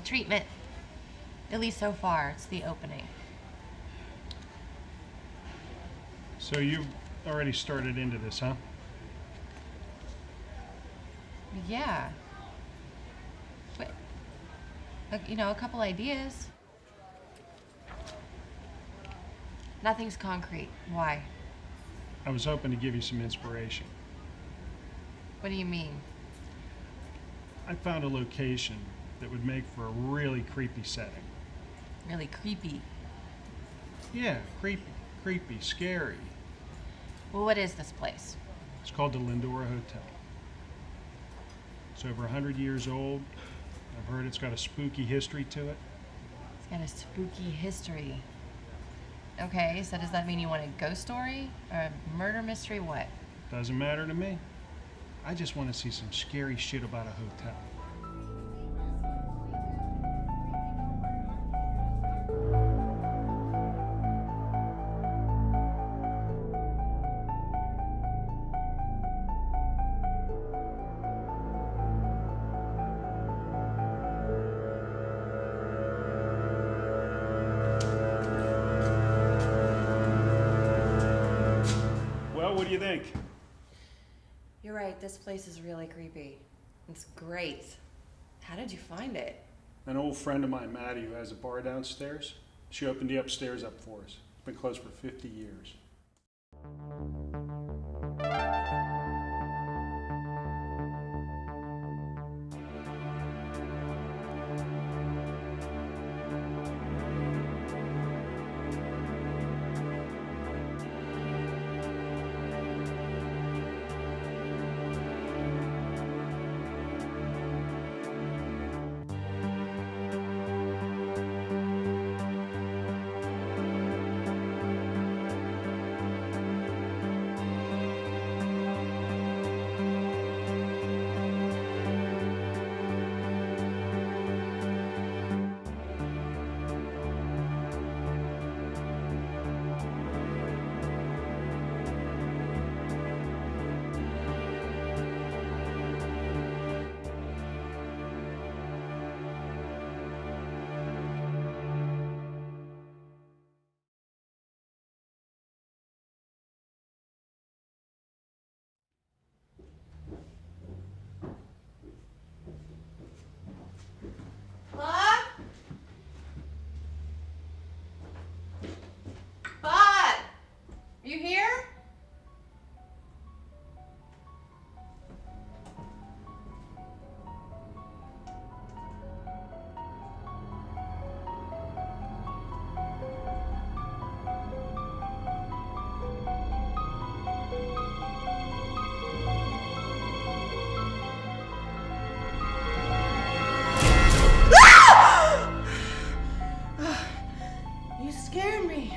treatment. At least so far, it's the opening. So you've already started into this, huh? Yeah. But, a couple ideas. Nothing's concrete. Why? I was hoping to give you some inspiration. What do you mean? I found a location that would make for a really creepy setting. Really creepy. Yeah, creepy, scary. Well, what is this place? It's called the Lindora Hotel. It's over 100 years old. I've heard it's got a spooky history to it. It's got a spooky history. Okay, so does that mean you want a ghost story? Or a murder mystery? What? Doesn't matter to me. I just want to see some scary shit about a hotel. Well, what do you think? You're right, this place is really creepy. It's great. How did you find it? An old friend of mine, Maddie, who has a bar downstairs, she opened the upstairs up for us. It's been closed for 50 years. Bob? Bob! Are you here? You scared me.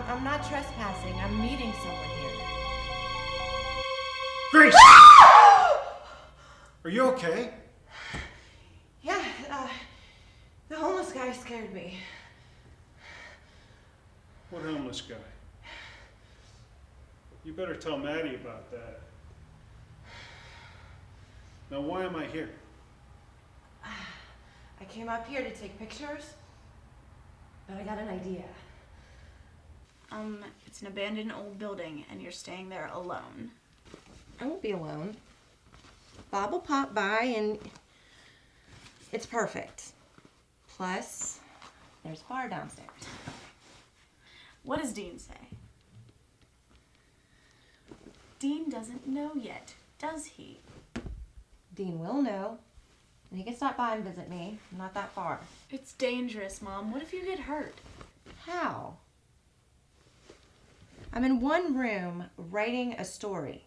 I'm not trespassing. I'm meeting someone here. Grace! Are you okay? Yeah, the homeless guy scared me. What homeless guy? You better tell Maddie about that. Now, why am I here? I came up here to take pictures, but I got an idea. It's an abandoned old building, and you're staying there alone. I won't be alone. Bob will pop by, and it's perfect. Plus, there's a bar downstairs. What does Dean say? Dean doesn't know yet, does he? Dean will know, and he can stop by and visit me. I'm not that far. It's dangerous, Mom. What if you get hurt? How? I'm in one room writing a story.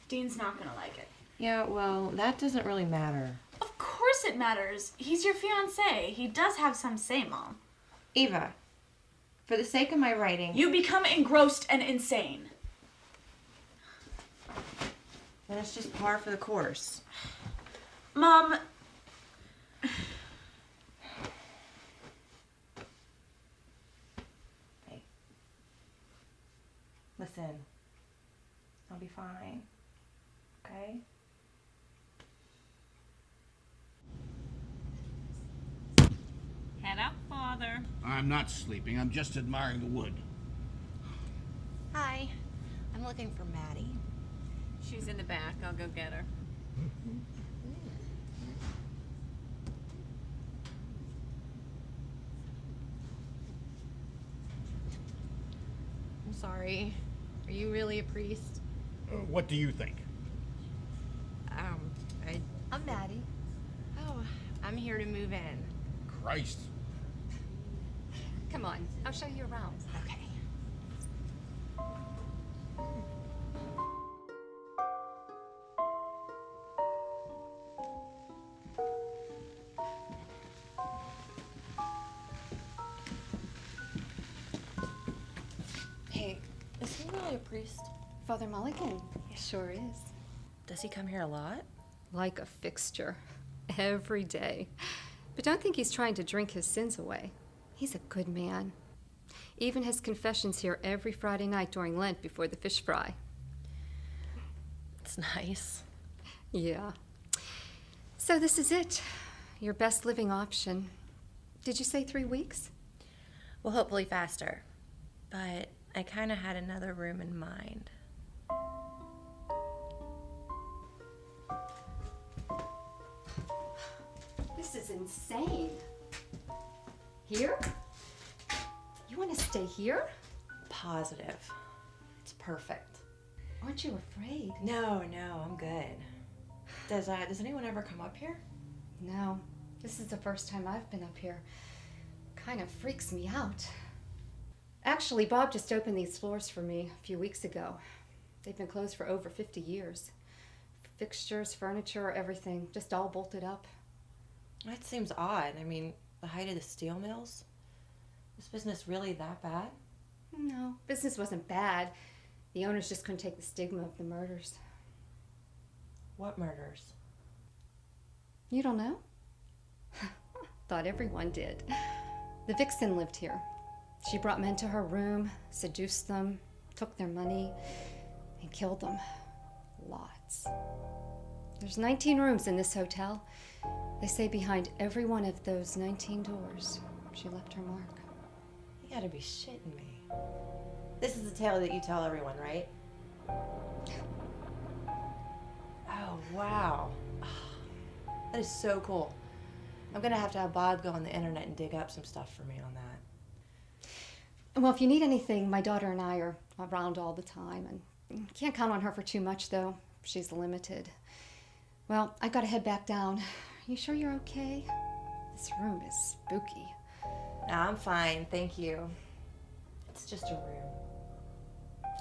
Dean's not gonna like it. Yeah, well, that doesn't really matter. Of course it matters. He's your fiancé. He does have some say, Mom. Eva, for the sake of my writing... You become engrossed and insane. Then it's just par for the course. Mom... Hey. Listen. I'll be fine. Okay? Head up, Father. I'm not sleeping. I'm just admiring the wood. Hi. I'm looking for Maddie. She's in the back. I'll go get her. I'm sorry. Are you really a priest? What do you think? Um, I'm Maddie. Oh, I'm here to move in. Christ. Come on, I'll show you around. Okay. Hey, is he really a priest? Father Mulligan sure is. Does he come here a lot? Like a fixture. Every day. But don't think he's trying to drink his sins away. He's a good man. Even has confessions here every Friday night during Lent before the fish fry. It's nice. Yeah. So this is it. Your best living option. Did you say 3 weeks? Well, hopefully faster. But I kind of had another room in mind. This is insane. Here? You want to stay here? Positive. It's perfect. Aren't you afraid? No, I'm good. Does anyone ever come up here? No. This is the first time I've been up here. Kind of freaks me out. Actually, Bob just opened these floors for me a few weeks ago. They've been closed for over 50 years. Fixtures, furniture, everything, just all bolted up. That seems odd. I mean, the height of the steel mills? Is business really that bad? No, business wasn't bad. The owners just couldn't take the stigma of the murders. What murders? You don't know? Thought everyone did. The vixen lived here. She brought men to her room, seduced them, took their money, and killed them. Lots. There's 19 rooms in this hotel. They say behind every one of those 19 doors, she left her mark. You gotta be shitting me. This is the tale that you tell everyone, right? Oh, wow. That is so cool. I'm gonna have to have Bob go on the internet and dig up some stuff for me on that. Well, if you need anything, my daughter and I are around all the time, and can't count on her for too much, though. She's limited. Well, I gotta head back down. You sure you're okay? This room is spooky. No, I'm fine, thank you. It's just a room.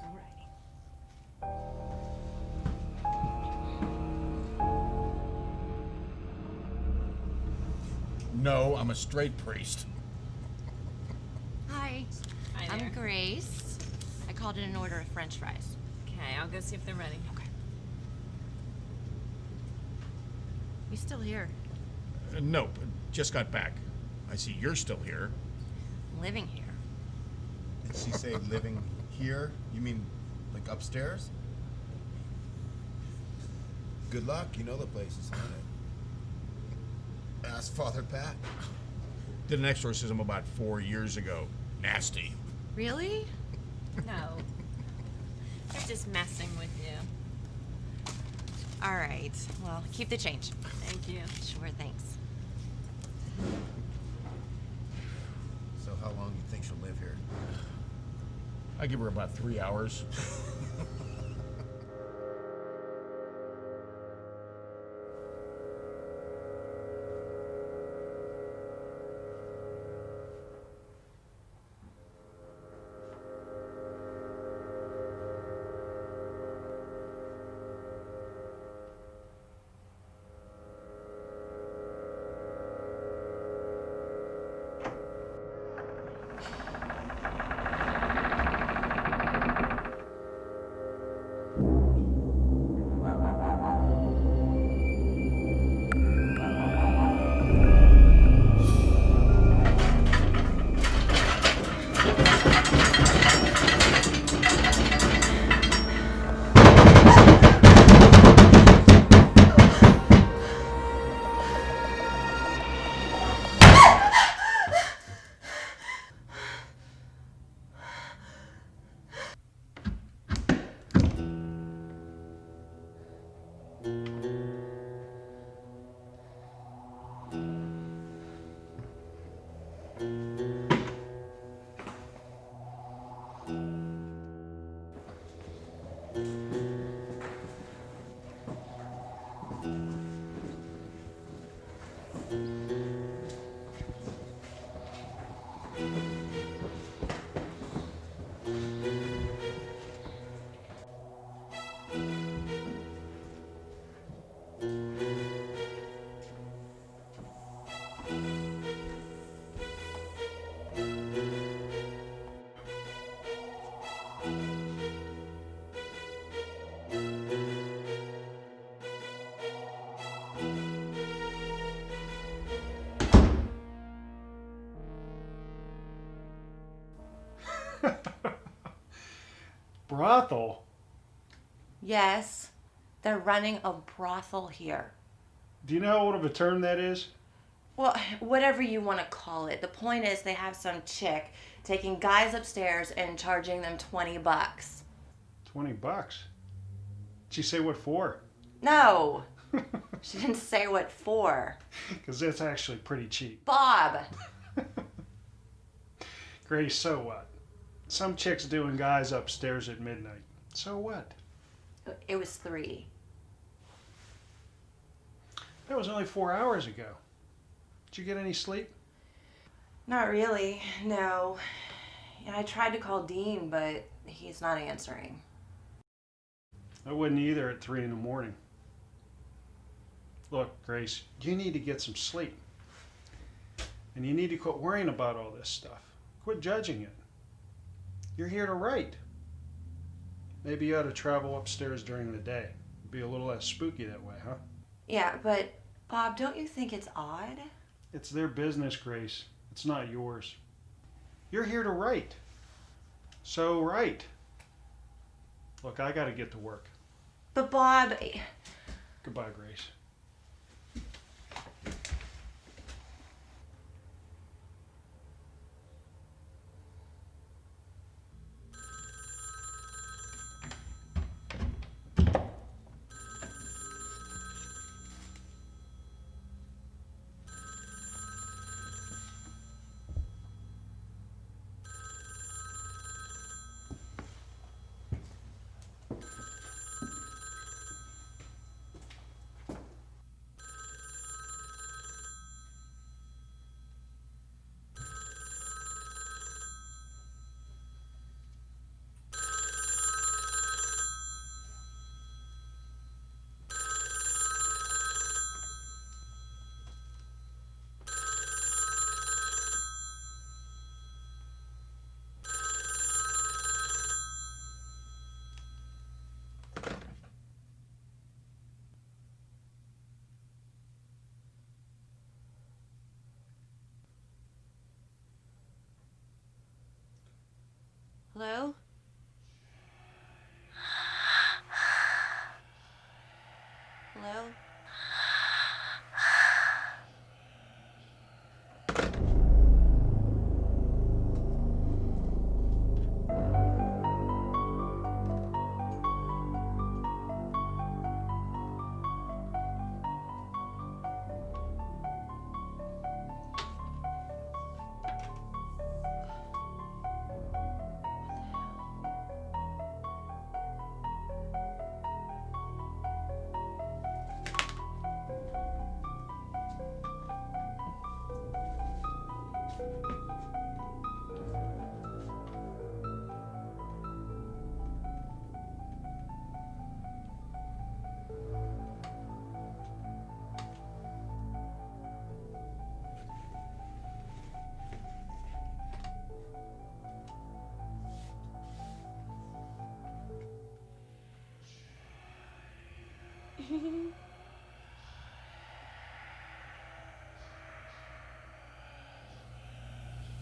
Alrighty. No, I'm a straight priest. Hi. Hi I'm there. Grace. I called in an order of French fries. Okay, I'll go see if they're ready. Okay. You still here? No, just got back. I see you're still here. Living here. Did she say living here? You mean like upstairs? Good luck, you know the place is haunted. Ask Father Pat. Did an exorcism about 4 years ago. Nasty. Really? No. They're just messing with you. All right. Well, keep the change. Thank you. Sure, thanks. So how long do you think she'll live here? I give her about 3 hours. brothel? Yes, they're running a brothel here. Do you know how old of a term that is? Well, whatever you want to call it. The point is they have some chick taking guys upstairs and charging them $20. $20. Did she say what for? No, she didn't say what for. Because that's actually pretty cheap. Bob! Grace, so what? Some chick's doing guys upstairs at midnight. So what? It was 3. That was only 4 hours ago. Did you get any sleep? Not really, no. I tried to call Dean, but he's not answering. I wouldn't either at 3 in the morning. Look, Grace, you need to get some sleep. And you need to quit worrying about all this stuff. Quit judging it. You're here to write. Maybe you ought to travel upstairs during the day. Be a little less spooky that way, huh? Yeah, but Bob, don't you think it's odd? It's their business, Grace. It's not yours. You're here to write. So write. Look, I gotta get to work. But Bob... Goodbye, Grace. Hello? Hello?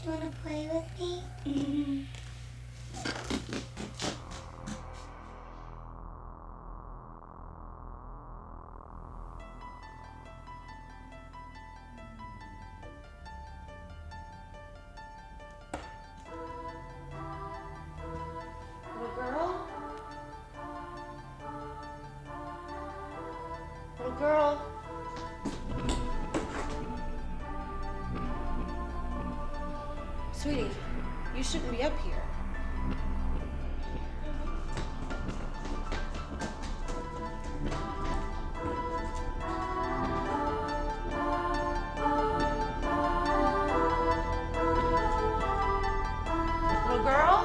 Do you want to play with me? Little girl? Little girl? Sweetie, you shouldn't be up here. Little girl?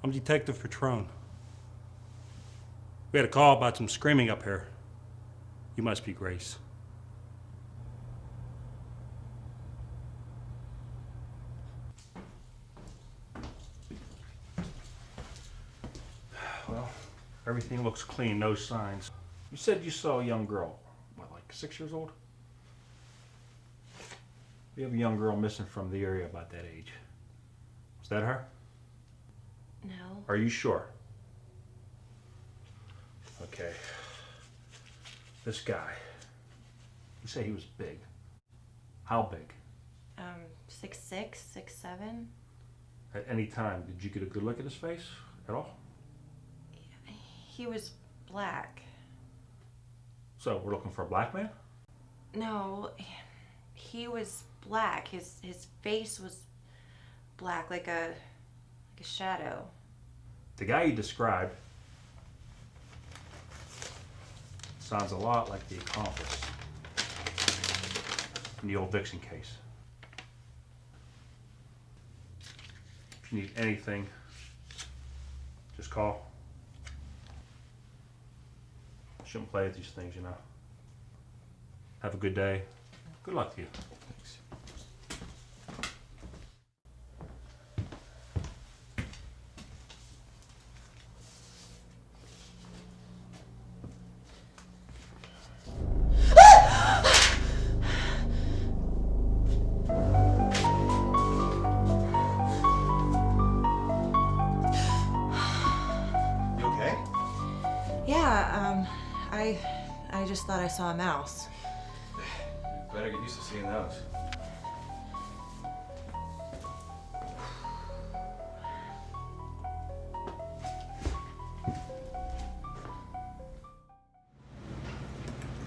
I'm Detective Patrone. We had a call about some screaming up here. You must be Grace. Well, everything looks clean, no signs. You said you saw a young girl, what, like 6 years old? We have a young girl missing from the area about that age. Was that her? No. Are you sure? Okay. This guy, you say he was big. How big? 6'6", 6'7". At any time, did you get a good look at his face at all? He was black. So we're looking for a black man? No, he was black. His face was black, like a shadow. The guy you described sounds a lot like the accomplice in the old Vixen case. If you need anything, just call. Shouldn't play with these things, you know. Have a good day. Good luck to you. Thanks. You okay? Yeah, I just thought I saw a mouse. Better get used to seeing those.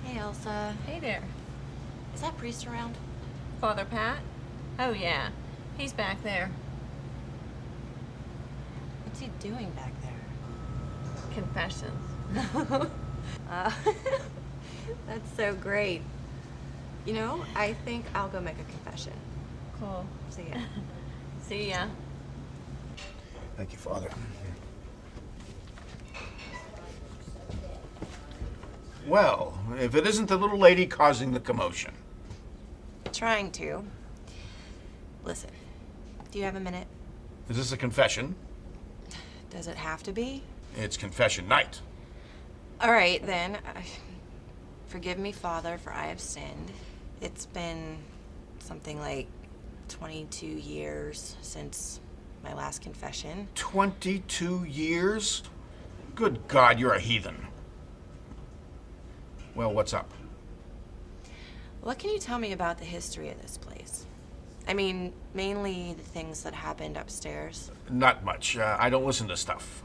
Hey, Elsa. Hey there. Is that priest around? Father Pat? Oh, yeah. He's back there. What's he doing back there? Confessions. That's so great. You know, I think I'll go make a confession. Cool. See ya. See ya. Thank you, Father. Well, if it isn't the little lady causing the commotion. Trying to. Listen, do you have a minute? Is this a confession? Does it have to be? It's confession night. All right, then. Forgive me, Father, for I have sinned. It's been something like 22 years since my last confession. 22 years? Good God, you're a heathen. Well, what's up? What can you tell me about the history of this place? I mean, mainly the things that happened upstairs. Not much. I don't listen to stuff.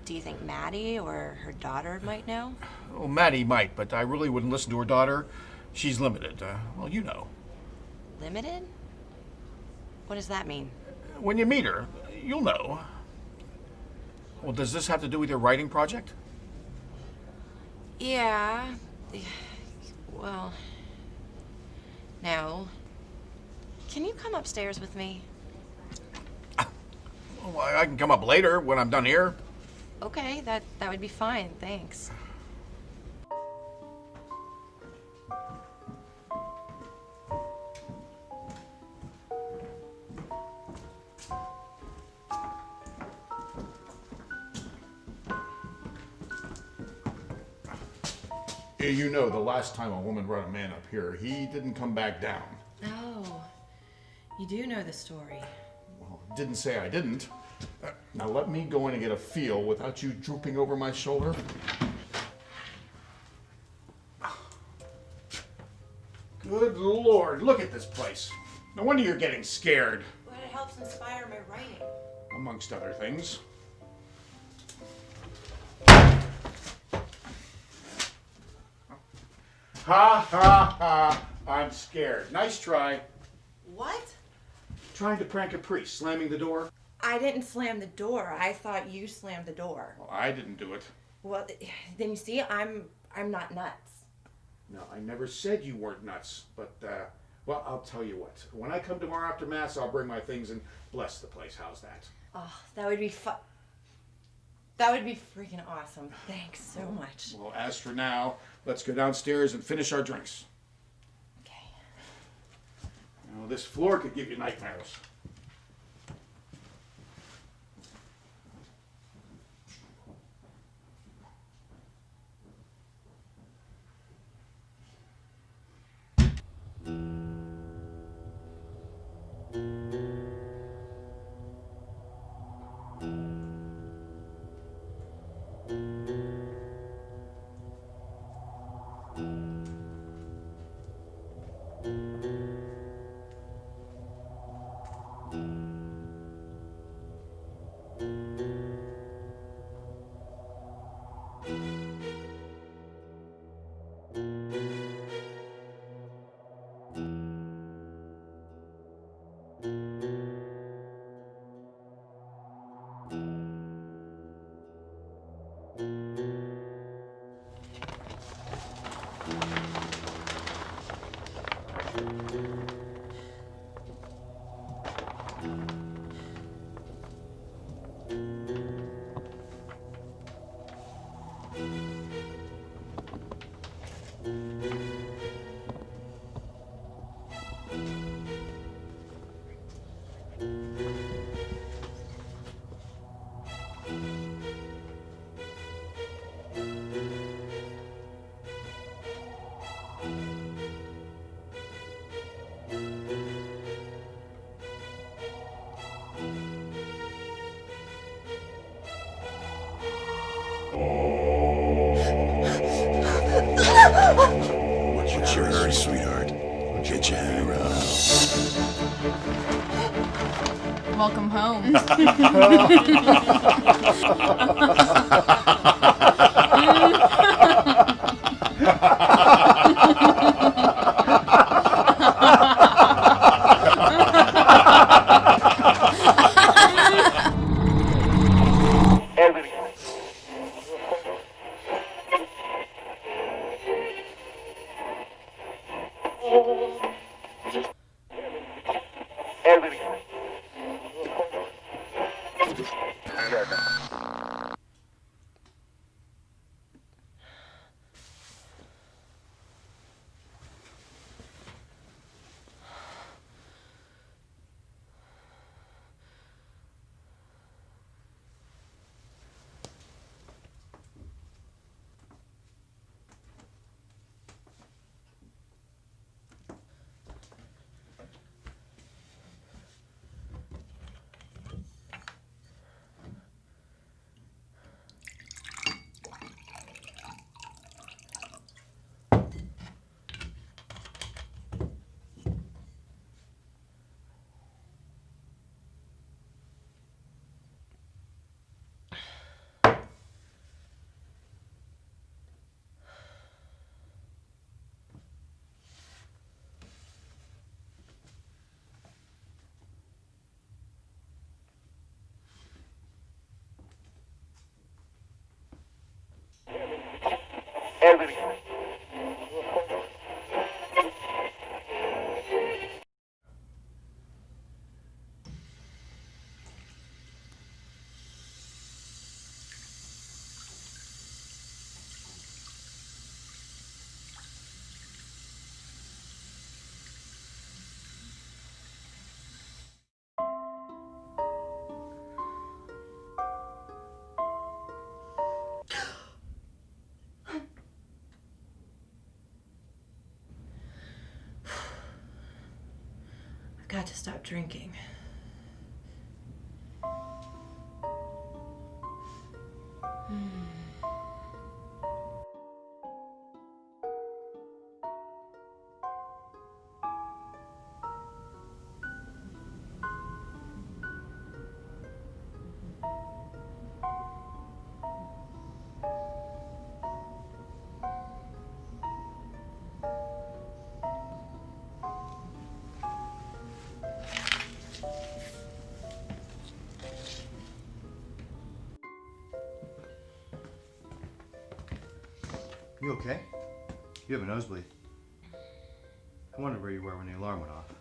Do you think Maddie or her daughter might know? Well, Maddie might, but I really wouldn't listen to her daughter. She's limited. Well, you know. Limited? What does that mean? When you meet her, you'll know. Well, does this have to do with your writing project? Yeah. Well, no. Can you come upstairs with me? Well, I can come up later when I'm done here. Okay, that would be fine, thanks. You know, the last time a woman brought a man up here, he didn't come back down. Oh, you do know the story. Well, didn't say I didn't. Now let me go in and get a feel without you drooping over my shoulder. Good Lord, look at this place. No wonder you're getting scared. But it helps inspire my writing. Amongst other things. Ha ha ha, I'm scared. Nice try. What? Trying to prank a priest, slamming the door. I didn't slam the door. I thought you slammed the door. Well, I didn't do it. Well, then you see, I'm not nuts. No, I never said you weren't nuts, but Well, I'll tell you what. When I come tomorrow after Mass, I'll bring my things and bless the place. How's that? Oh, that would be fun. That would be freaking awesome. Thanks so much. Well, as for now, let's go downstairs and finish our drinks. Okay. Now, this floor could give you nightmares. What's your hurry, sweetheart? Get your hang around. Welcome home. I've got to stop drinking. You okay? You have a nosebleed. I wondered where you were when the alarm went off.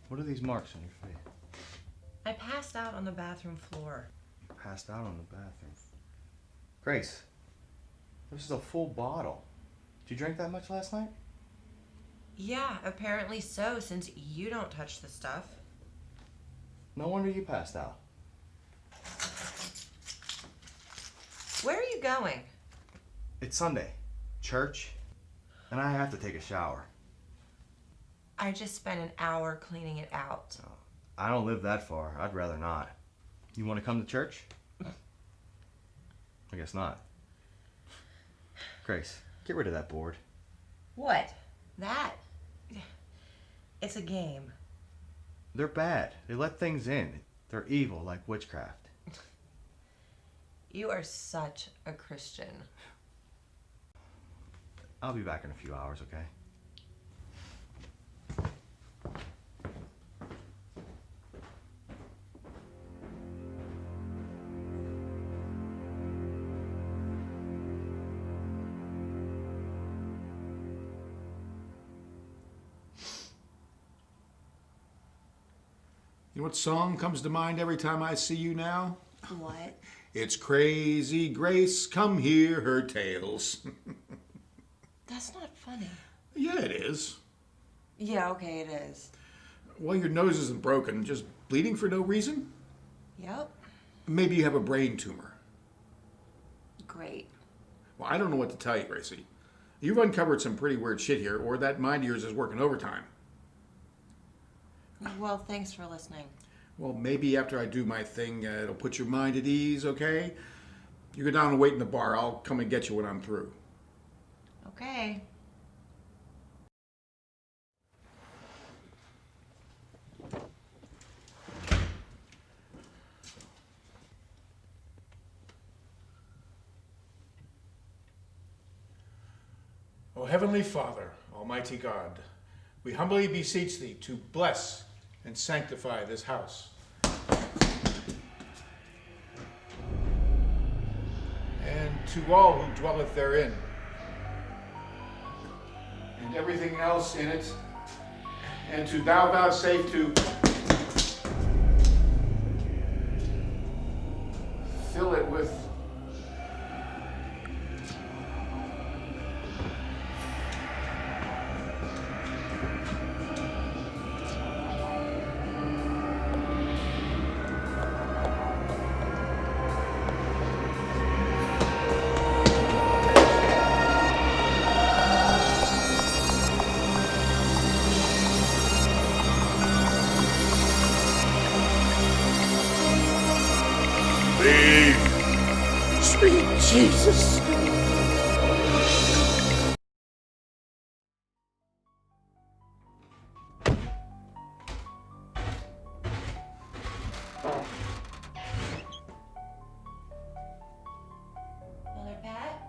What are these marks on your face? I passed out on the bathroom floor. You passed out on the bathroom. Grace, this is a full bottle. Did you drink that much last night? Yeah, apparently so, since you don't touch the stuff. No wonder you passed out. Where are you going? It's Sunday. Church. And I have to take a shower. I just spent an hour cleaning it out. Oh, I don't live that far. I'd rather not. You want to come to church? I guess not. Grace, get rid of that board. What? That? It's a game. They're bad. They let things in. They're evil like witchcraft. You are such a Christian. I'll be back in a few hours, okay? You know what song comes to mind every time I see you now? What? It's Crazy Grace, come hear her tales. That's not funny. Yeah, it is. Yeah, okay, it is. Well, your nose isn't broken, just bleeding for no reason? Yep. Maybe you have a brain tumor. Great. Well, I don't know what to tell you, Gracie. You've uncovered some pretty weird shit here, or that mind of yours is working overtime. Well, thanks for listening. Well, maybe after I do my thing, it'll put your mind at ease, okay? You go down and wait in the bar. I'll come and get you when I'm through. Okay. O Heavenly Father, Almighty God, we humbly beseech Thee to bless and sanctify this house. And to all who dwelleth therein, and everything else in it, and to Thou vouchsafe to fill it with Sweet Jesus. Mother Pat?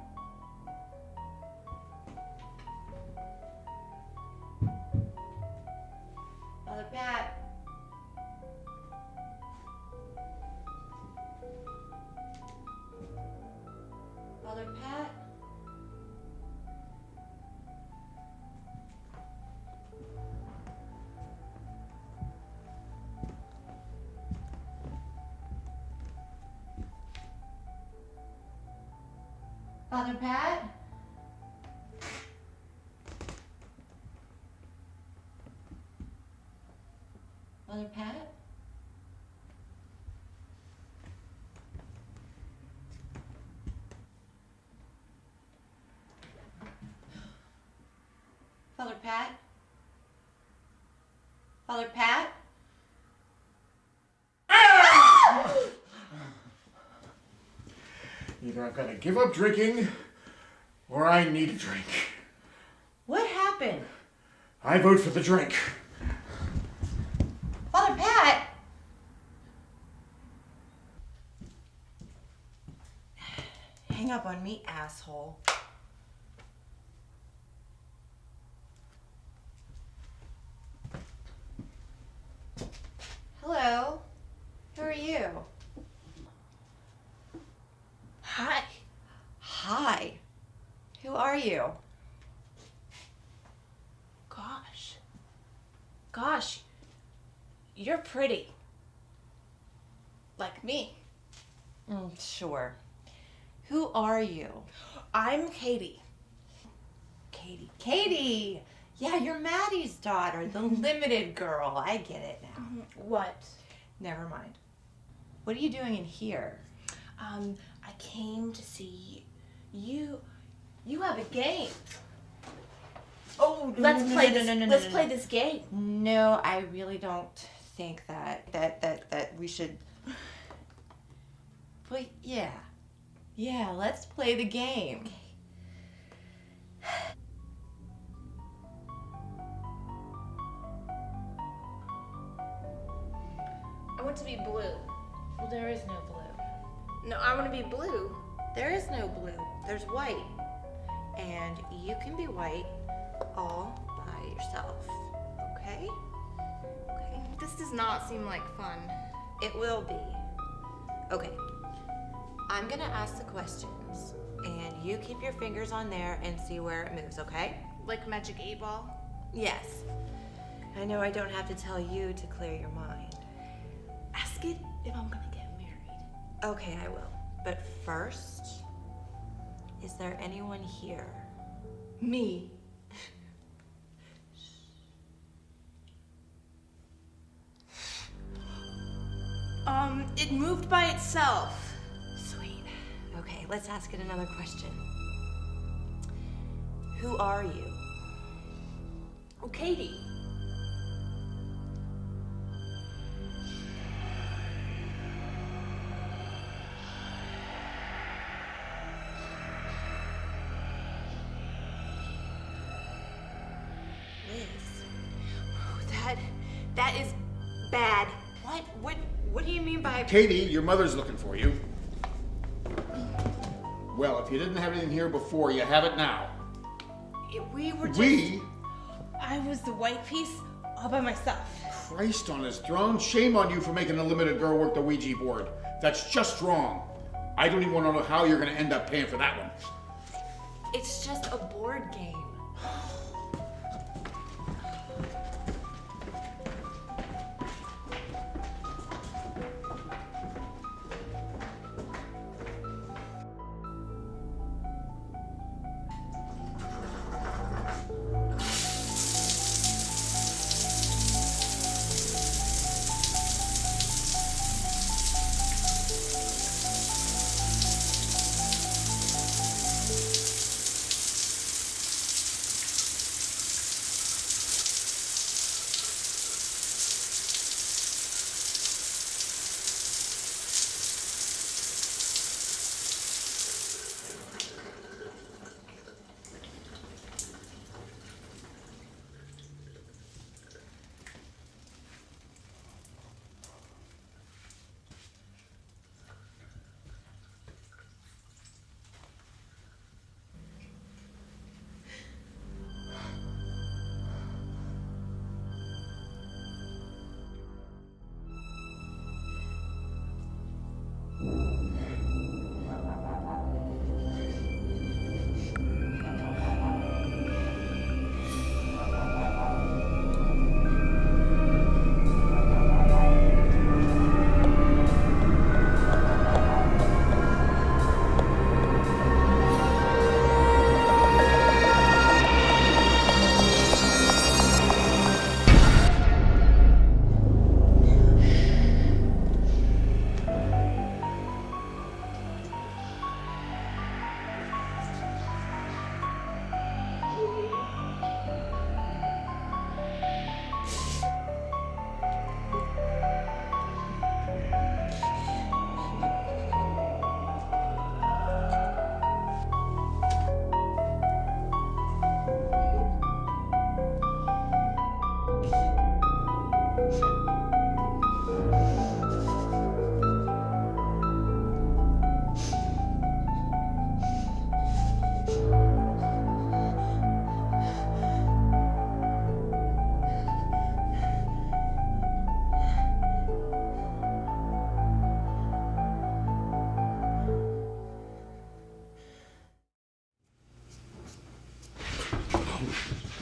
Mother Pat? Mother Pat? Father Pat? Mother Pat? Father Pat? Father Pat? either I've got to give up drinking, or I need a drink. What happened? I vote for the drink. Father Pat! Hang up on me, asshole. Hello. Who are you? Hi. Hi. Who are you? Gosh. Gosh, you're pretty. Like me. Sure. Who are you? I'm Katie. Katie! Yeah, you're Maddie's daughter, the limited girl. I get it now. What? Never mind. What are you doing in here? I came to see you. You have a game. Oh, Let's play this game. No, I really don't think that we should. But yeah, let's play the game. I want to be blue. Well, there is no blue. No, I want to be blue. There is no blue. There's white, and you can be white all by yourself. Okay? Okay. This does not seem like fun. It will be. Okay. I'm gonna ask the questions, and you keep your fingers on there and see where it moves, okay? Like Magic 8 Ball? Yes. I know I don't have to tell you to clear your mind. Ask it if I'm gonna get married. Okay, I will. But first, is there anyone here? Me. It moved by itself. Sweet. Okay, let's ask it another question. Who are you? Oh, Katie. Liz. That is bad. What do you mean by... Katie, your mother's looking for you. Well, if you didn't have anything here before, you have it now. We were just... We? I was the white piece all by myself. Christ on his throne, shame on you for making a limited girl work the Ouija board. That's just wrong. I don't even want to know how you're going to end up paying for that one. It's just a board game.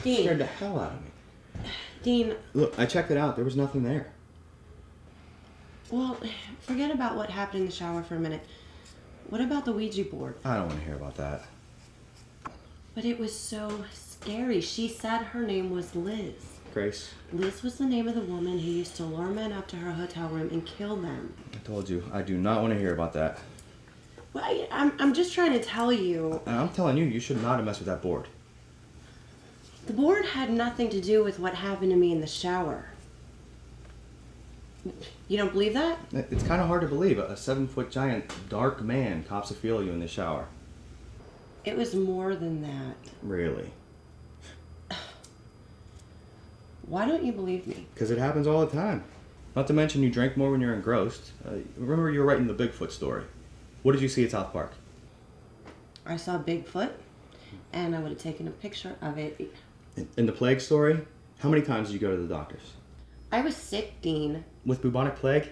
Scared the hell out of me. Dean, Look, I checked it out. There was nothing there. well, forget about what happened in the shower for a minute. What about the Ouija board? I don't want to hear about that. But it was so scary. She said her name was Liz. Grace, Liz was the name of the woman who used to lure men up to her hotel room and kill them. I told you, I do not want to hear about that. Well, I'm just trying to tell you. And I'm telling you, you should not have messed with that board. The board had nothing to do with what happened to me in the shower. You don't believe that? It's kind of hard to believe. A 7-foot giant, dark man cops a feel you in the shower. It was more than that. Really? Why don't you believe me? Because it happens all the time. Not to mention you drink more when you're engrossed. Remember you were writing the Bigfoot story. What did you see at South Park? I saw Bigfoot, and I would have taken a picture of it. In the plague story, how many times did you go to the doctors? I was sick, Dean. With bubonic plague?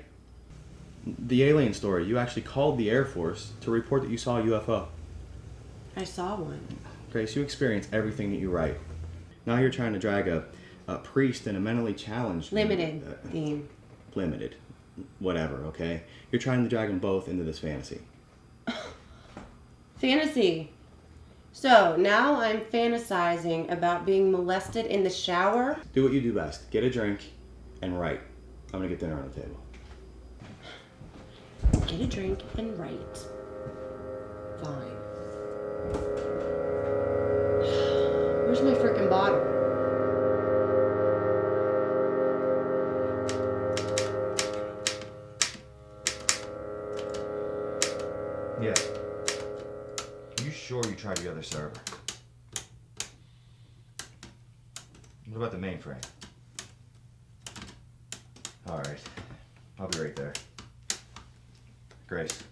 The alien story, you actually called the Air Force to report that you saw a UFO. I saw one. Grace, you experience everything that you write. Now you're trying to drag a priest and a mentally challenged... Limited, Dean. Limited. Whatever, okay? You're trying to drag them both into this fantasy. Fantasy. So, now I'm fantasizing about being molested in the shower? Do what you do best. Get a drink and write. I'm gonna get dinner on the table. Get a drink and write. Fine. Where's my freaking bottle? Yeah. You sure you tried the other server? What about the mainframe? Alright. I'll be right there. Grace.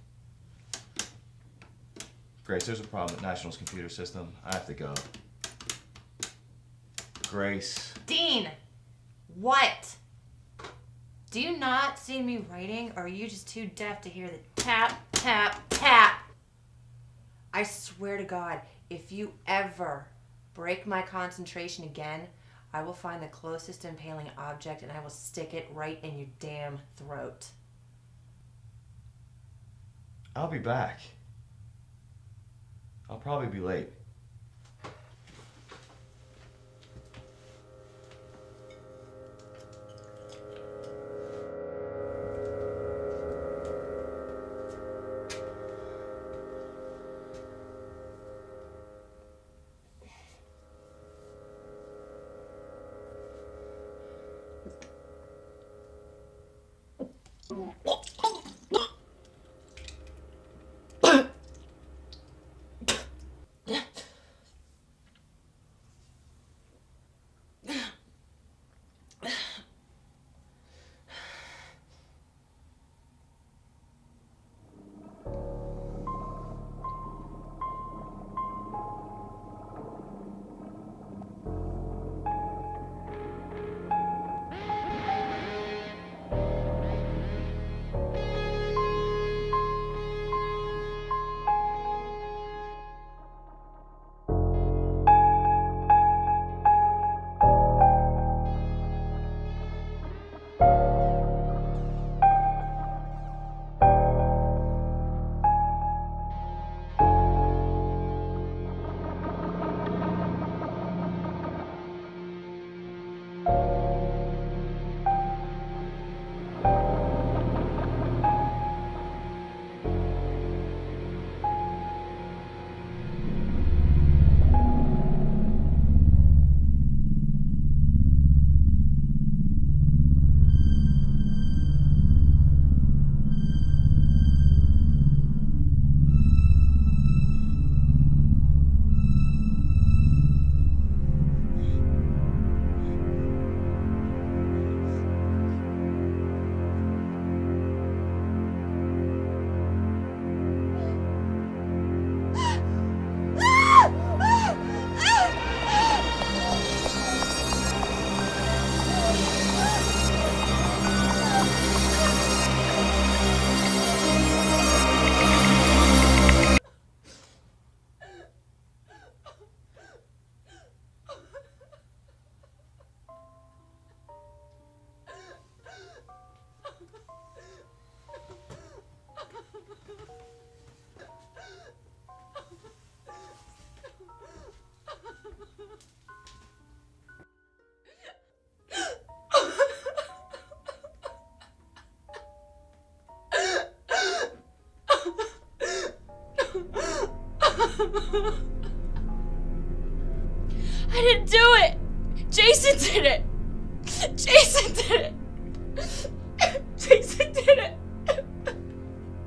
Grace, there's a problem with National's computer system. I have to go. Grace. Dean! What? Do you not see me writing, or are you just too deaf to hear the tap, tap, tap? I swear to God, if you ever break my concentration again, I will find the closest impaling object and I will stick it right in your damn throat. I'll be back. I'll probably be late. I didn't do it! Jason did it! Jason did it! Jason did it!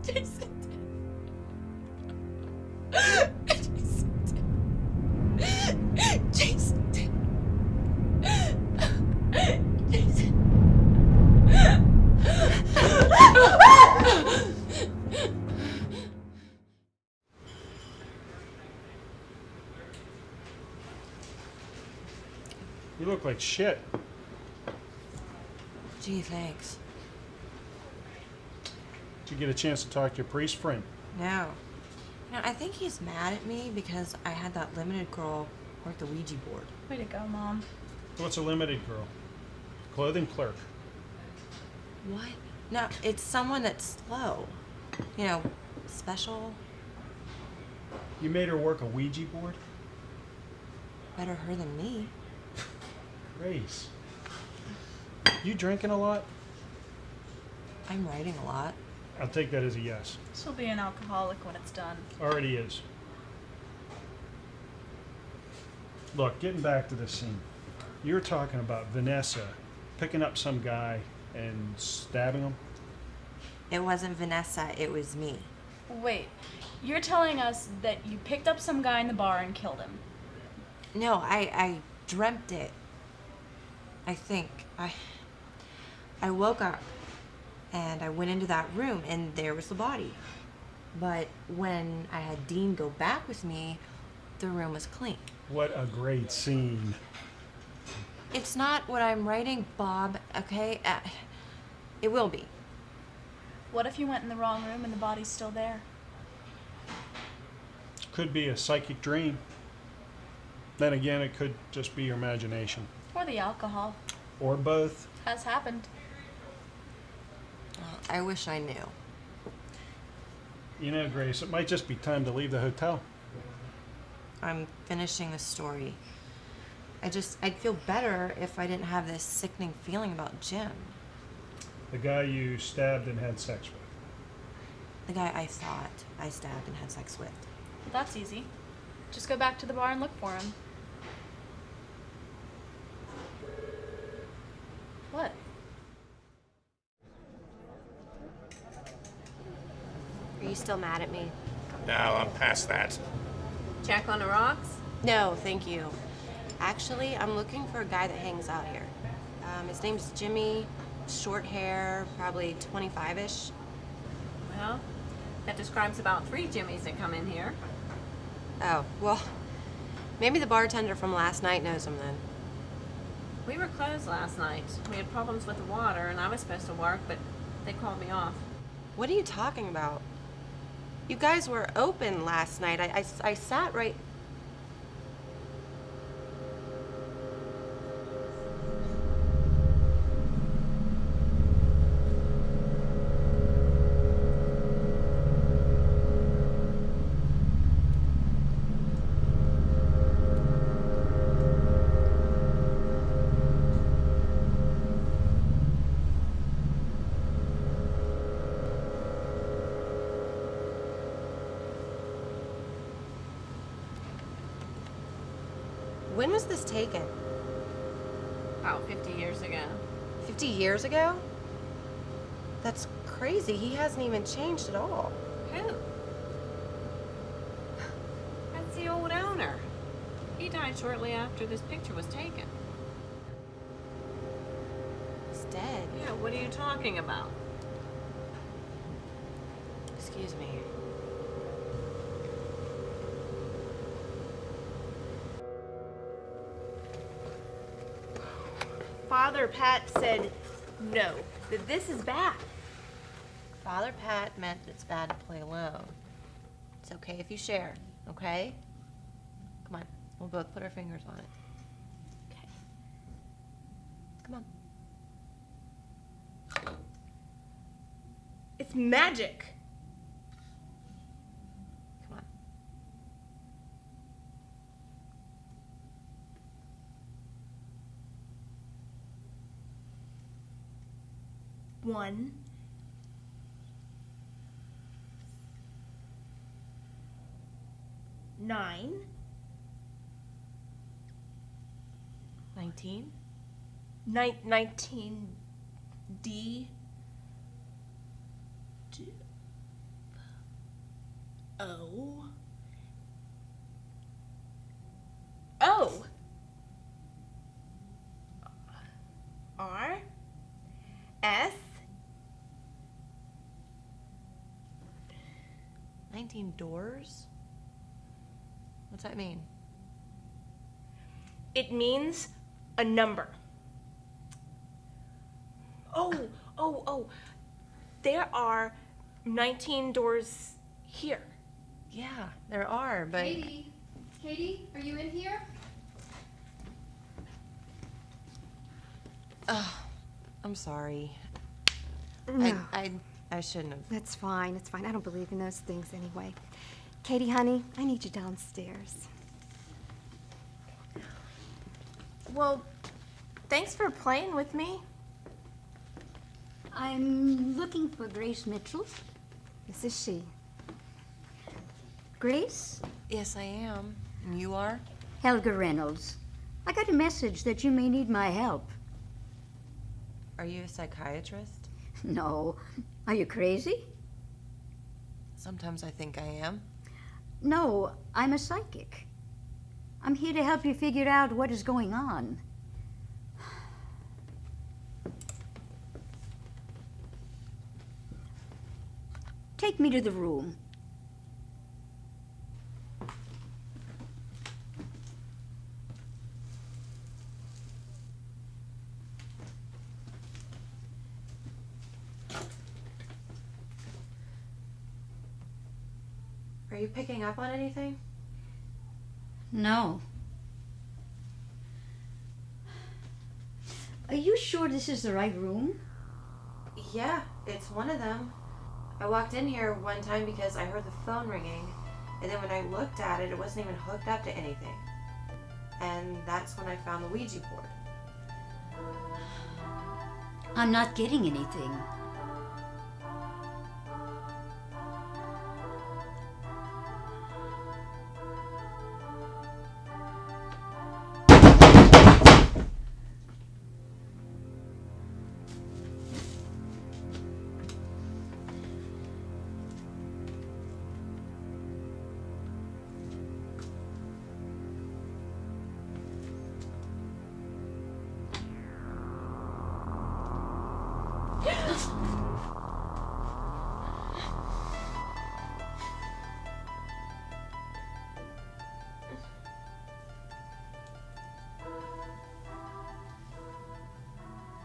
Jason did it! Jason did it! Jason. You look like shit. Gee, thanks. Did you get a chance to talk to your priest friend? No. You know, I think he's mad at me because I had that limited girl work the Ouija board. Way to go, Mom. What's a limited girl? Clothing clerk. What? No, it's someone that's slow. You know, special. You made her work a Ouija board? Better her than me. Grace. You drinking a lot? I'm writing a lot. I'll take that as a yes. She'll be an alcoholic when it's done. Already is. Look, getting back to this scene. You were talking about Vanessa picking up some guy and stabbing him. It wasn't Vanessa, it was me. Wait, you're telling us that you picked up some guy in the bar and killed him? No, I dreamt it. I think. I woke up and I went into that room and there was the body. But when I had Dean go back with me, the room was clean. What a great scene. It's not what I'm writing, Bob, okay? It will be. What if you went in the wrong room and the body's still there? Could be a psychic dream. Then again, it could just be your imagination. Or the alcohol. Or both. Has happened. I wish I knew. You know, Grace, it might just be time to leave the hotel. I'm finishing the story. I'd feel better if I didn't have this sickening feeling about Jim. The guy you stabbed and had sex with. The guy I thought I stabbed and had sex with. That's easy. Just go back to the bar and look for him. What? Are you still mad at me? No, I'm past that. Check on the rocks? No, thank you. Actually, I'm looking for a guy that hangs out here. His name's Jimmy, short hair, probably 25-ish. Well, that describes about 3 Jimmys that come in here. Oh, well, maybe the bartender from last night knows him then. We were closed last night. We had problems with the water, and I was supposed to work, but they called me off. What are you talking about? You guys were open last night. I sat right... When was this taken? About 50 years ago. 50 years ago? That's crazy. He hasn't even changed at all. Who? That's the old owner. He died shortly after this picture was taken. He's dead. Yeah, what are you talking about? Excuse me. Father Pat said no, that this is bad. Father Pat meant it's bad to play alone. It's okay if you share, okay? Come on, we'll both put our fingers on it. Okay. Come on. It's magic. Come on. One. 9. 19. 19 D. O. O. R. S. 19 doors? What's that mean? It means a number. Oh. There are 19 doors here. Yeah, there are, but... Katie, are you in here? Oh, I'm sorry. No. I shouldn't have. That's fine. It's fine. I don't believe in those things anyway. Katie, honey, I need you downstairs. Well, thanks for playing with me. I'm looking for Grace Mitchell. This is she. Grace? Yes, I am. And you are? Helga Reynolds. I got a message that you may need my help. Are you a psychiatrist? No. Are you crazy? Sometimes I think I am. No, I'm a psychic. I'm here to help you figure out what is going on. Take me to the room. Are you picking up on anything? No. Are you sure this is the right room? Yeah, it's one of them. I walked in here one time because I heard the phone ringing, and then when I looked at it, it wasn't even hooked up to anything. And that's when I found the Ouija board. I'm not getting anything.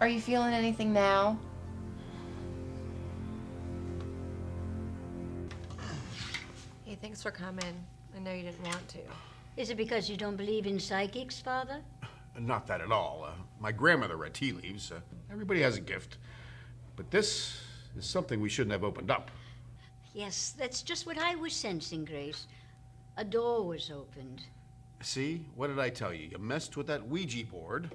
Are you feeling anything now? Hey, thanks for coming. I know you didn't want to. Is it because you don't believe in psychics, Father? Not that at all. My grandmother read tea leaves. Everybody has a gift. But this is something we shouldn't have opened up. Yes, that's just what I was sensing, Grace. A door was opened. See? What did I tell you? You messed with that Ouija board.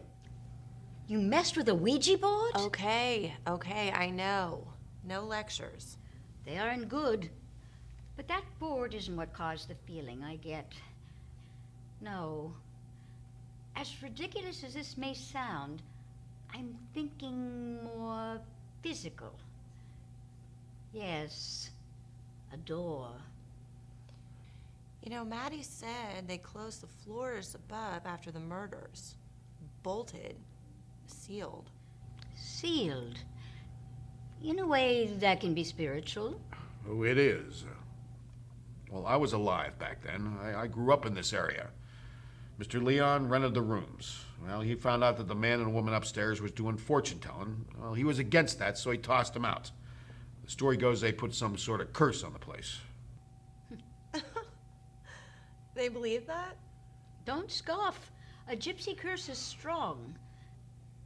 You messed with a Ouija board? Okay, I know. No lectures. They aren't good. But that board isn't what caused the feeling I get. No. As ridiculous as this may sound, I'm thinking more physical. Yes, a door. You know, Maddie said they closed the floors above after the murders. Bolted. Sealed. Sealed? In a way, that can be spiritual. Oh, it is. Well, I was alive back then. I grew up in this area. Mr. Leon rented the rooms. Well, he found out that the man and woman upstairs was doing fortune-telling. Well, he was against that, so he tossed them out. The story goes they put some sort of curse on the place. They believe that? Don't scoff. A gypsy curse is strong.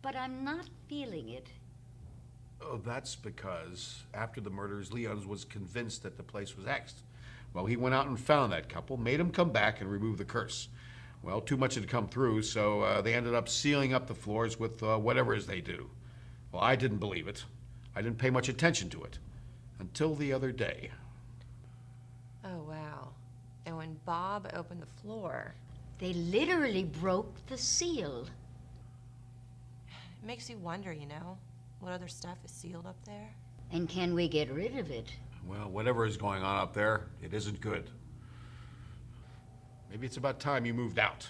But I'm not feeling it. Oh, that's because after the murders, Leon was convinced that the place was hexed. Well, he went out and found that couple, made them come back and remove the curse. Well, too much had come through, so they ended up sealing up the floors with whatever it is they do. Well, I didn't believe it. I didn't pay much attention to it. Until the other day. Oh, wow. And when Bob opened the floor. They literally broke the seal. It makes you wonder, what other stuff is sealed up there? And can we get rid of it? Well, whatever is going on up there, it isn't good. Maybe it's about time you moved out.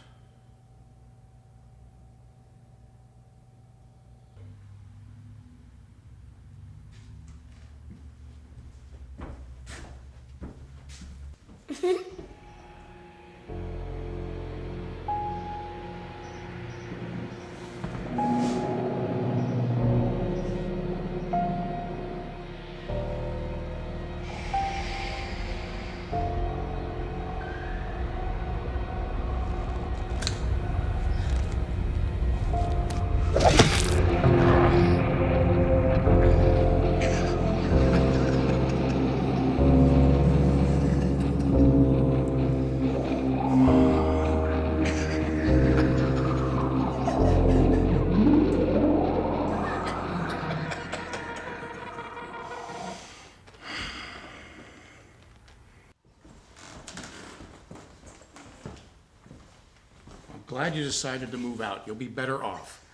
Glad you decided to move out. You'll be better off.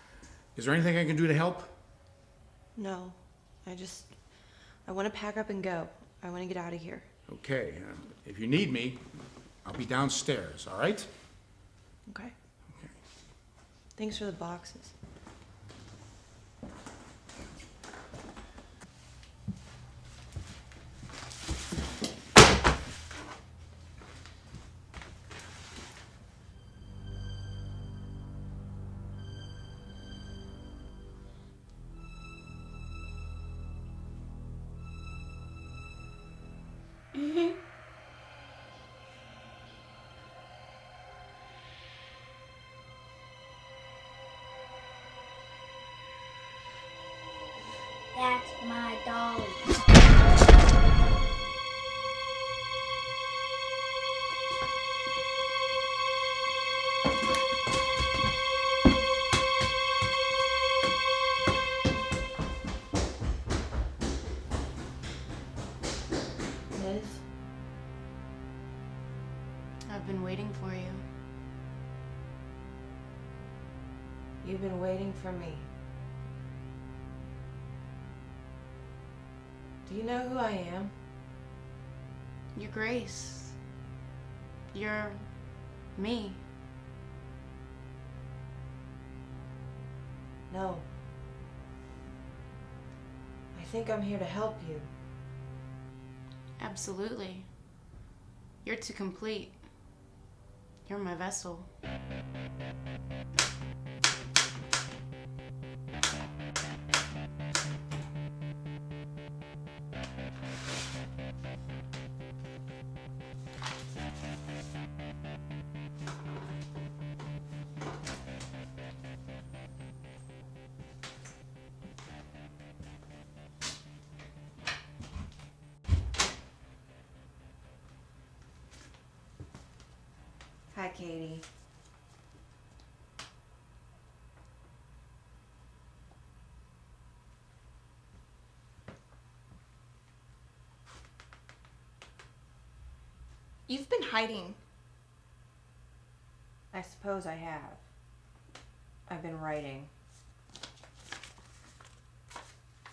Is there anything I can do to help? No. I want to pack up and go. I want to get out of here. Okay. If you need me, I'll be downstairs, all right? Okay. Thanks for the boxes. That's my dolly. Liz, I've been waiting for you. you've been waiting for me. Do you know who I am? You're Grace. You're me. No. I think I'm here to help you. Absolutely. You're too complete. You're my vessel. Hi, Katie. You've been hiding. I suppose I have. I've been writing.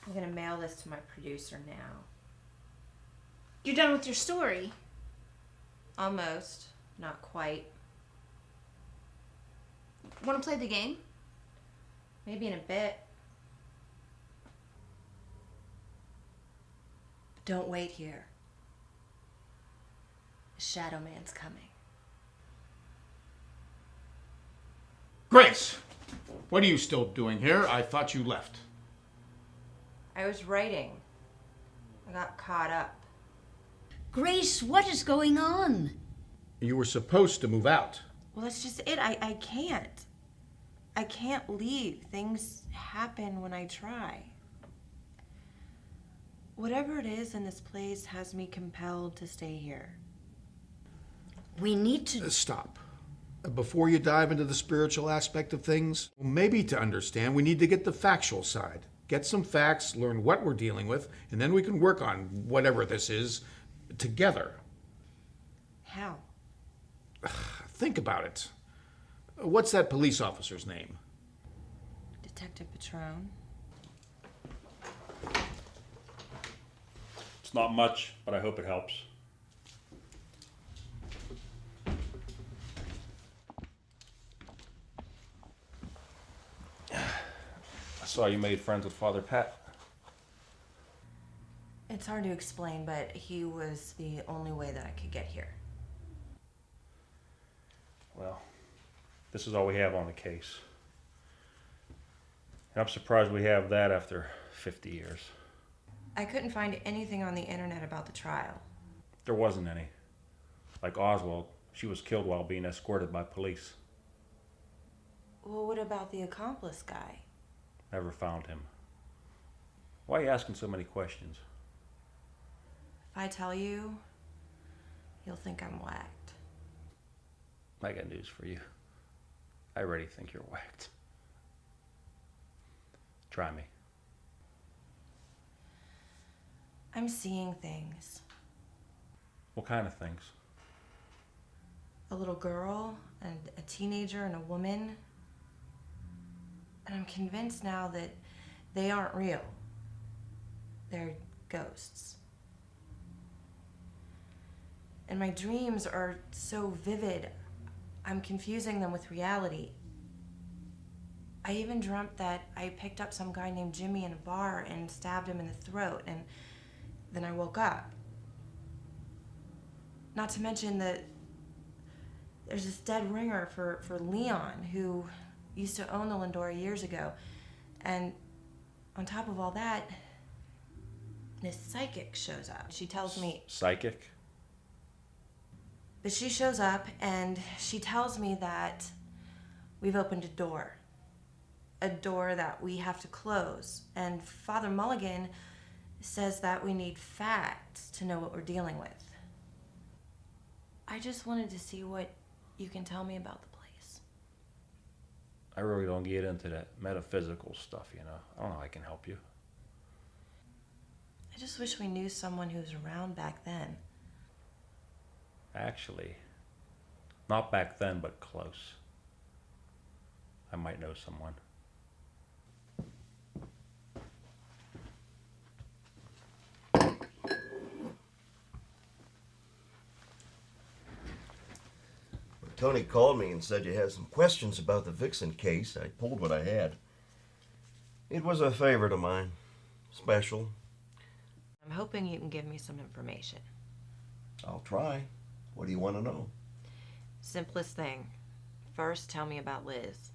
I'm gonna mail this to my producer now. You're done with your story. Almost. Not quite. Want to play the game? Maybe in a bit. But don't wait here. The Shadow Man's coming. Grace! What are you still doing here? I thought you left. I was writing. I got caught up. Grace, what is going on? You were supposed to move out. Well, that's just it. I can't. I can't leave. Things happen when I try. Whatever it is in this place has me compelled to stay here. We need to... Stop. Before you dive into the spiritual aspect of things, maybe to understand, we need to get the factual side. Get some facts, learn what we're dealing with, and then we can work on whatever this is together. How? Think about it. What's that police officer's name? Detective Patron. It's not much, but I hope it helps. I saw you made friends with Father Pat. It's hard to explain, but he was the only way that I could get here. Well, this is all we have on the case. And I'm surprised we have that after 50 years. I couldn't find anything on the internet about the trial. There wasn't any. Like Oswald, she was killed while being escorted by police. Well, what about the accomplice guy? Never found him. Why are you asking so many questions? If I tell you, you'll think I'm whacked. I got news for you. I already think you're whacked. Try me. I'm seeing things. What kind of things? A little girl, and a teenager, and a woman. And I'm convinced now that they aren't real. They're ghosts. And my dreams are so vivid, I'm confusing them with reality. I even dreamt that I picked up some guy named Jimmy in a bar and stabbed him in the throat, and then I woke up. Not to mention that there's this dead ringer for Leon, who used to own the Lindora years ago. And on top of all that, this psychic shows up. She tells me... Psychic? But she shows up and she tells me that we've opened a door that we have to close. And Father Mulligan says that we need facts to know what we're dealing with. I just wanted to see what you can tell me about the place. I really don't get into that metaphysical stuff, you know. I don't know how I can help you. I just wish we knew someone who was around back then. Actually, not back then, but close. I might know someone. Tony called me and said you had some questions about the Vixen case. I pulled what I had. It was a favorite of mine. Special. I'm hoping you can give me some information. I'll try. What do you want to know? Simplest thing. First, tell me about Liz.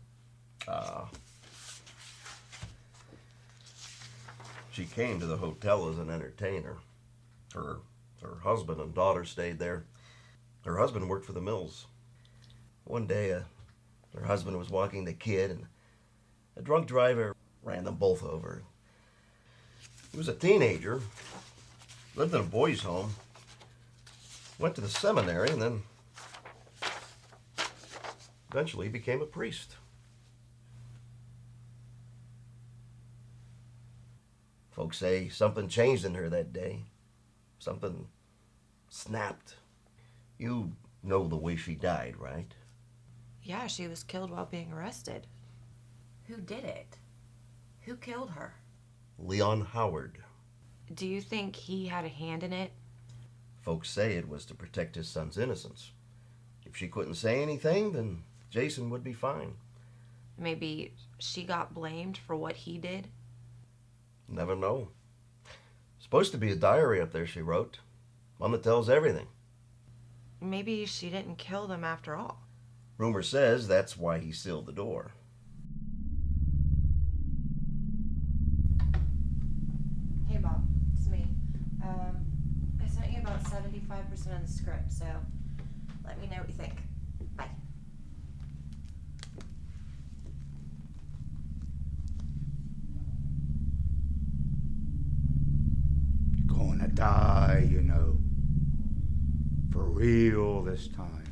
She came to the hotel as an entertainer. Her husband and daughter stayed there. Her husband worked for the mills. One day, her husband was walking the kid, and a drunk driver ran them both over. He was a teenager, lived in a boys' home, went to the seminary, and then eventually became a priest. Folks say something changed in her that day. Something snapped. You know the way she died, right? Yeah, she was killed while being arrested. Who did it? Who killed her? Leon Howard. Do you think he had a hand in it? Folks say it was to protect his son's innocence. If she couldn't say anything, then Jason would be fine. Maybe she got blamed for what he did? Never know. Supposed to be a diary up there she wrote. One that tells everything. Maybe she didn't kill them after all. Rumor says that's why he sealed the door. Hey Bob, it's me. I sent you about 75% of the script, so let me know what you think. Bye. Gonna die, you know. For real this time.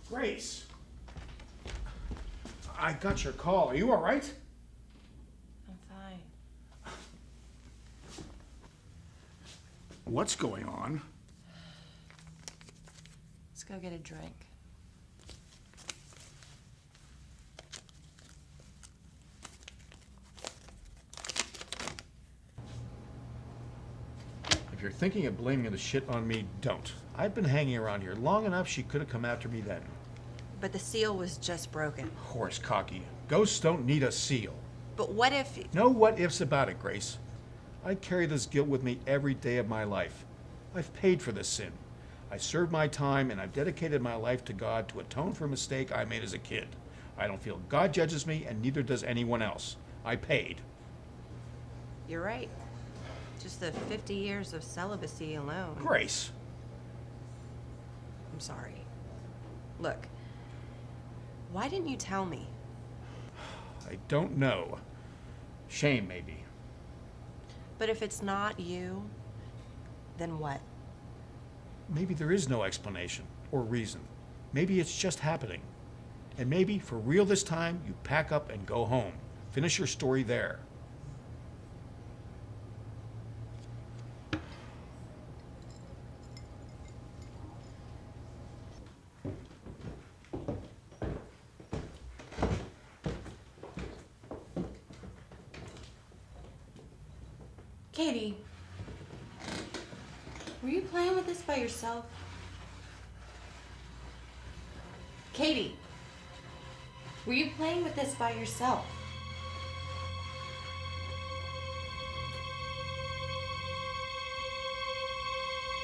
Grace! I got your call. Are you all right? I'm fine. What's going on? Let's go get a drink. If you're thinking of blaming the shit on me, don't. I've been hanging around here long enough. She could have come after me then. But the seal was just broken. Horse cocky. Ghosts don't need a seal. But what if... No what ifs about it, Grace. I carry this guilt with me every day of my life. I've paid for this sin. I served my time and I've dedicated my life to God to atone for a mistake I made as a kid. I don't feel God judges me, and neither does anyone else. I paid. You're right. Just the 50 years of celibacy alone. Grace! I'm sorry. Look, why didn't you tell me? I don't know. Shame, maybe. But if it's not you, then what? Maybe there is no explanation or reason. Maybe it's just happening. And maybe, for real this time, you pack up and go home. Finish your story there. Katie, were you playing with this by yourself? Katie, were you playing with this by yourself?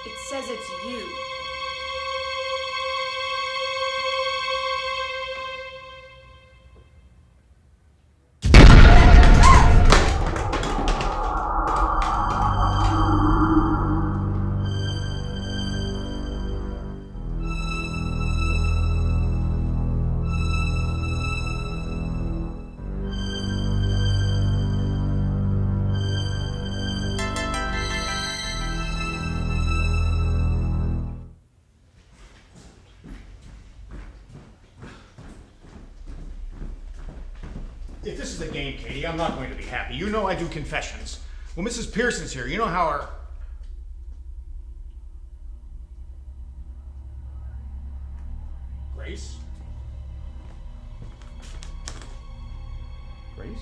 It says it's you. If this is a game, Katie, I'm not going to be happy. You know I do confessions. Well, Mrs. Pearson's here. You know how her... Grace? Grace?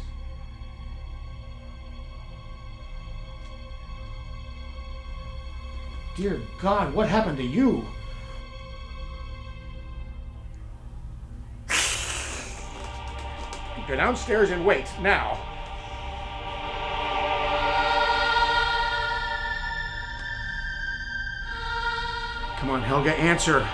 Dear God, what happened to you? Go downstairs and wait, now. Come on, Helga, answer.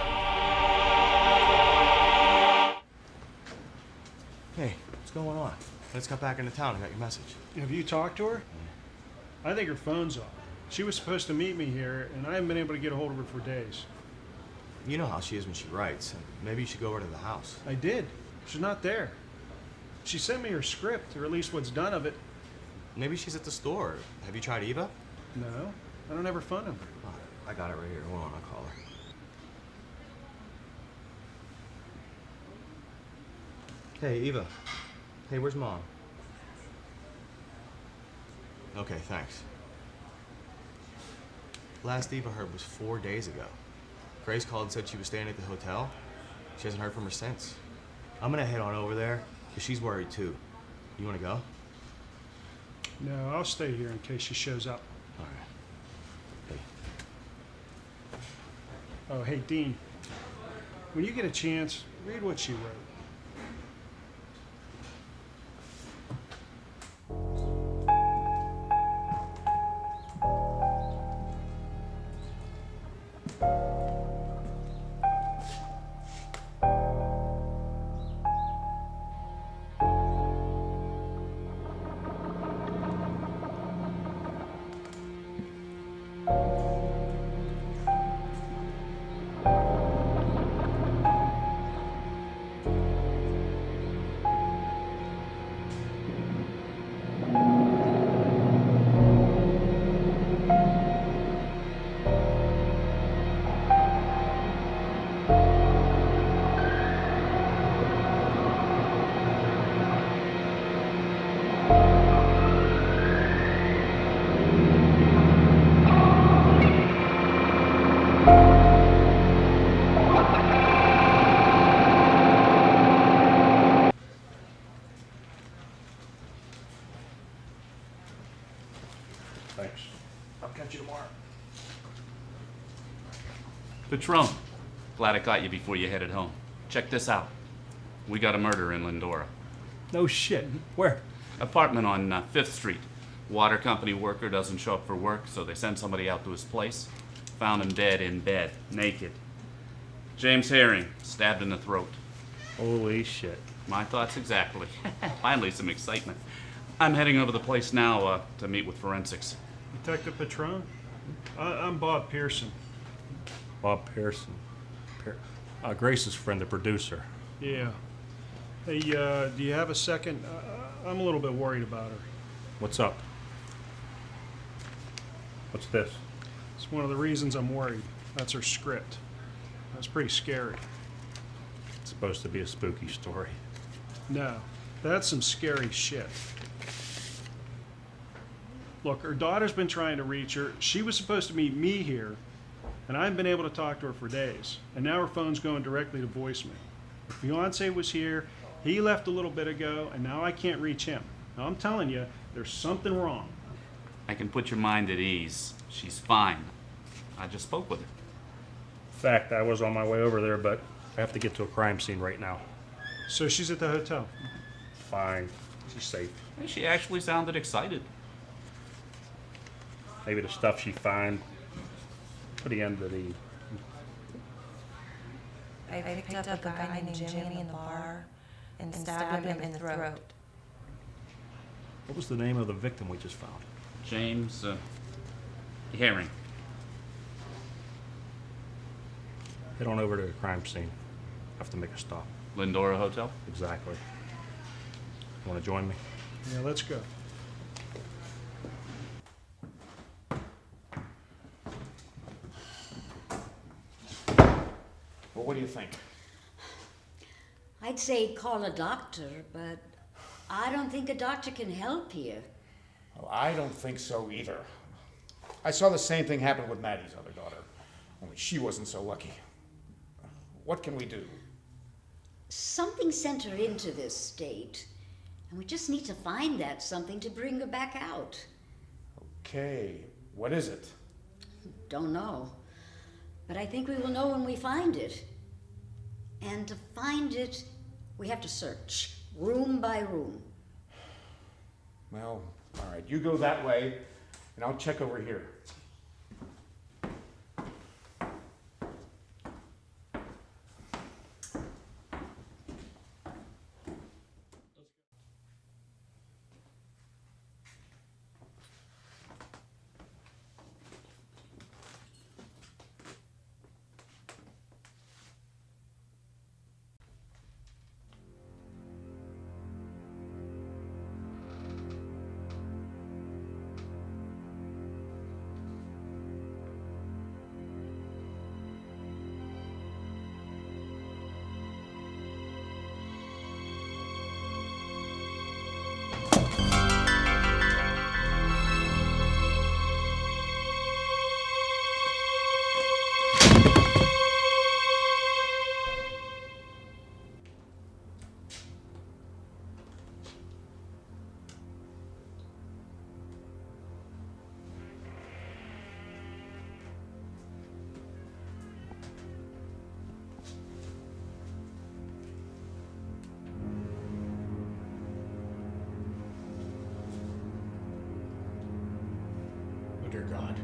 Hey, what's going on? I just got back into town and got your message. Have you talked to her? I think her phone's off. She was supposed to meet me here, and I haven't been able to get a hold of her for days. You know how she is when she writes. Maybe you should go over to the house. I did. She's not there. She sent me her script, or at least what's done of it. Maybe she's at the store. Have you tried Eva? No, I don't have her phone number. Oh, I got it right here. Hold on, I'll call her. Hey, Eva. Hey, where's Mom? Okay, thanks. Last Eva heard was 4 days ago. Grace called and said she was staying at the hotel. She hasn't heard from her since. I'm gonna head on over there, because she's worried too. You wanna go? No, I'll stay here in case she shows up. All right. Hey. Oh, hey, Dean. When you get a chance, read what she wrote. Patron, glad I caught you before you headed home. Check this out. We got a murder in Lindora. No shit. Where? Apartment on 5th Street. Water company worker doesn't show up for work, so they send somebody out to his place. Found him dead in bed, naked. James Herring, stabbed in the throat. Holy shit. My thoughts exactly. Finally, some excitement. I'm heading over the place now to meet with forensics. Detective Patron? I'm Bob Pearson. Bob Pearson. Grace's friend, the producer. Yeah. Hey, do you have a second? I'm a little bit worried about her. What's up? What's this? It's one of the reasons I'm worried. That's her script. That's pretty scary. It's supposed to be a spooky story. No, that's some scary shit. Look, her daughter's been trying to reach her. She was supposed to meet me here, and I haven't been able to talk to her for days. And now her phone's going directly to voicemail. Her fiance was here, he left a little bit ago, and now I can't reach him. Now I'm telling you, there's something wrong. I can put your mind at ease. She's fine. I just spoke with her. In fact, I was on my way over there, but I have to get to a crime scene right now. So she's at the hotel? Fine. She's safe. She actually sounded excited. Maybe the stuff she found put the end of the... I picked up a guy named Jimmy in the bar and stabbed him in the throat. What was the name of the victim we just found? James Herring. Head on over to the crime scene. Have to make a stop. Lindora Hotel? Exactly. You want to join me? Yeah, let's go. Well, what do you think? I'd say call a doctor, but I don't think a doctor can help you. Well, I don't think so either. I saw the same thing happen with Maddie's other daughter, only she wasn't so lucky. What can we do? Something sent her into this state, and we just need to find that something to bring her back out. Okay, what is it? Don't know, but I think we will know when we find it. And to find it, we have to search, room by room. Well, all right, you go that way, and I'll check over here. Oh, dear God.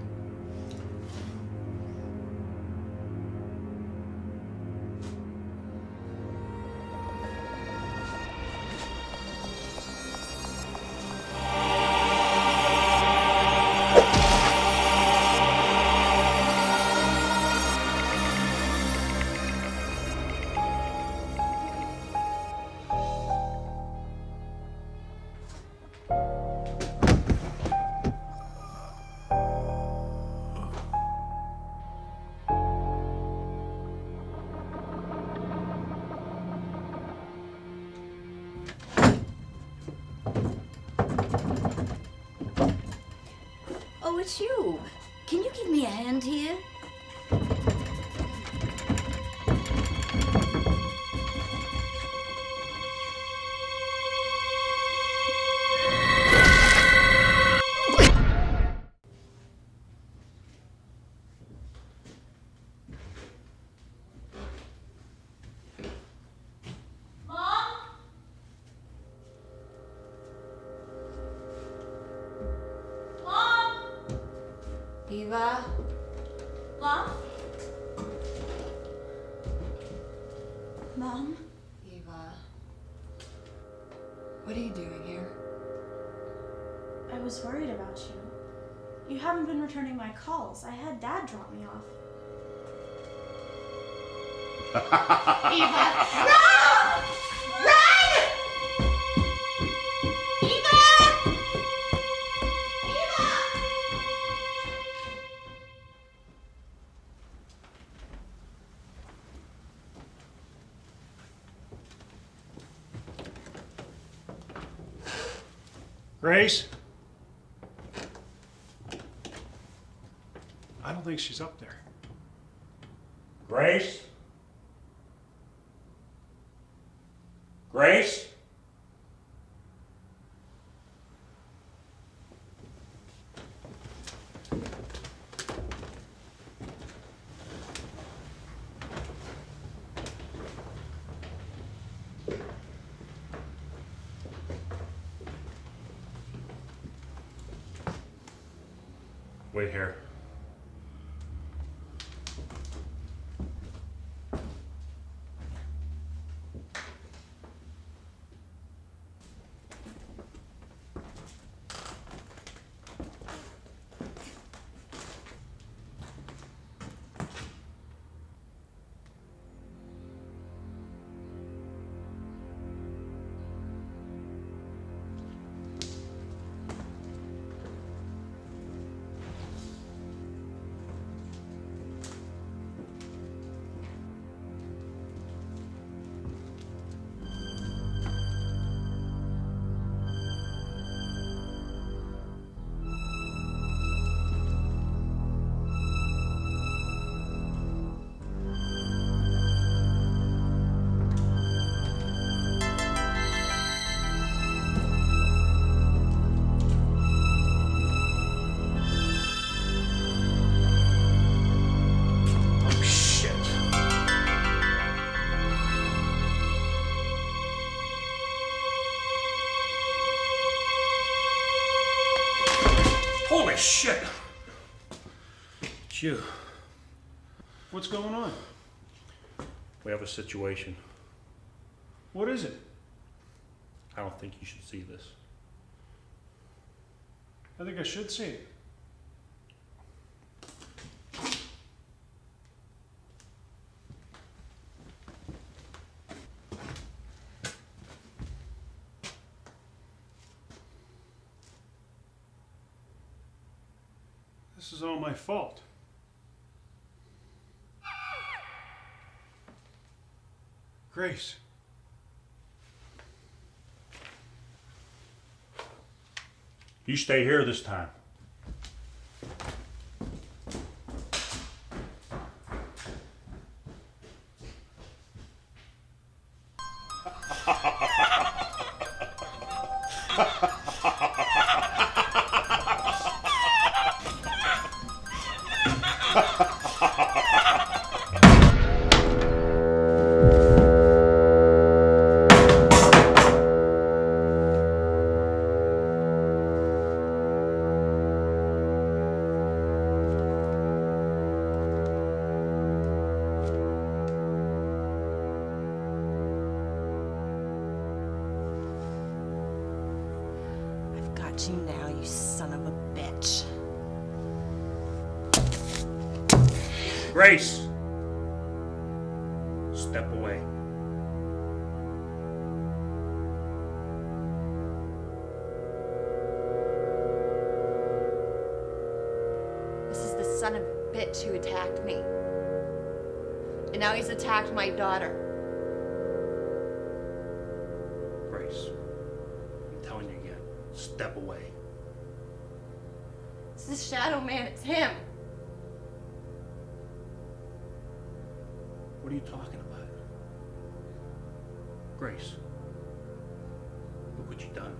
Oh, it's you. Can you give me a hand here? Mom? Eva. What are you doing here? I was worried about you. You haven't been returning my calls. I had Dad drop me off. Eva! Run! Run! Eva! Eva! Grace? I don't think she's up there. Grace? Grace? Wait here. Holy shit! It's you. What's going on? We have a situation. What is it? I don't think you should see this. I think I should see it. This is all my fault. Grace. You stay here this time. Got you now, you son of a bitch. Grace! Step away. This is the son of a bitch who attacked me. And now he's attacked my daughter. Grace, I'm telling you again, step away. It's the Shadow Man, it's him. What are you talking about? Grace, look what you've done.